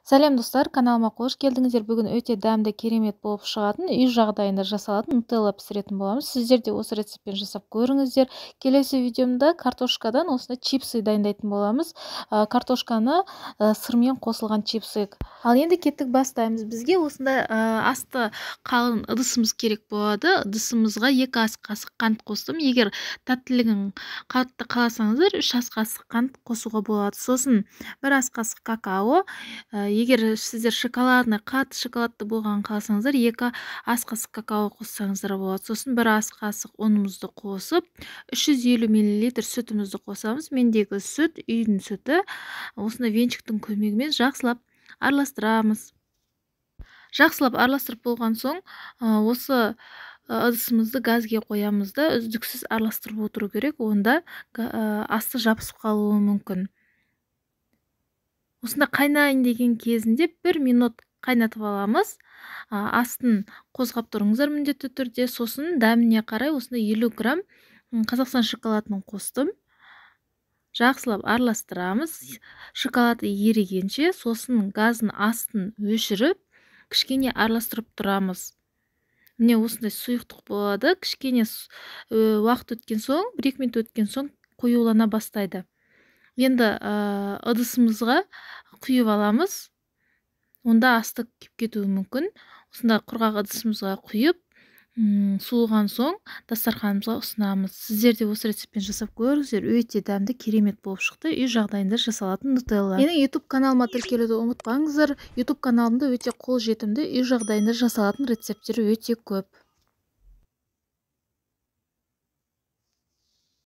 Сәлем достар, каналыма қош келдіңіздер. Бүгін өте дәмді, керемет болып шығатын, үй жағдайында жасалатын нутелла пісіретін боламыз. Сіздер де осы рецептпен жасап көріңіздер. Келесі видеомда картошкадан осындай чипсы дайындайтын боламыз. Картошканы сырмен қосылған чипсы. Ал енді кеттік бастаймыз. Бізге осындай асты қалың ыдысымыз керек болады. Ыдысымызға 2 ас қасық қант қостым. Егер тәттілігін қатты қаласаңыздар, 3 ас қасық қант қосуға болады. Сосын 1 ас қасық какао. Егер сіздер шоколадный, қатты шоколадты болған қаласаңыздар, 2 ас қасық какао қоссаңыздар болады. Сосын 1 ас қасық ұнымызды қосып, 350 мл сүтімізді қосамыз. Мендегі сүт, үйдің сүті. Осында венчиктің көмегімен жақсылап араластырамыз. Жақсылап араластырып болған соң, осы ыдысымызды газге қоямыз да, үздіксіз араластырып отыру керек. Онда асты жабысып қалуы мүмкін. Осында қайнайын деген кезінде 1 минут қайнатып аламыз. Астын қозғап тұрыңыздар міндетті түрде. Сосын дәміне қарай осында 50 грамм Қазақстан шоколадын қостым. Жақсылап араластырамыз. Шоколады ерігенше, сосын газын астын өшіріп, кішкене араластырып тұрамыз. Міне осындай сұйықтық болады. Кішкене уақыт өткен соң, 1-2 минут өткен соң қоюлана бастайды. Енді ыдысымызға құйып аламыз. Онда асты күйіп кетуі мүмкін. Осында құрғақ ыдысымызға құйып, суыған соң дастарханымызға ұсынамыз. Сіздер де осы рецептпен жасап көріңіздер. Өте дәмді, керемет болып шықты. Үй жағдайында жасалатын нутелла. Менің YouTube каналыма тіркелуді ұмытпаңыздар. YouTube каналымда өте қолжетімді, үй жағдайында жасалатын рецепттер өте көп.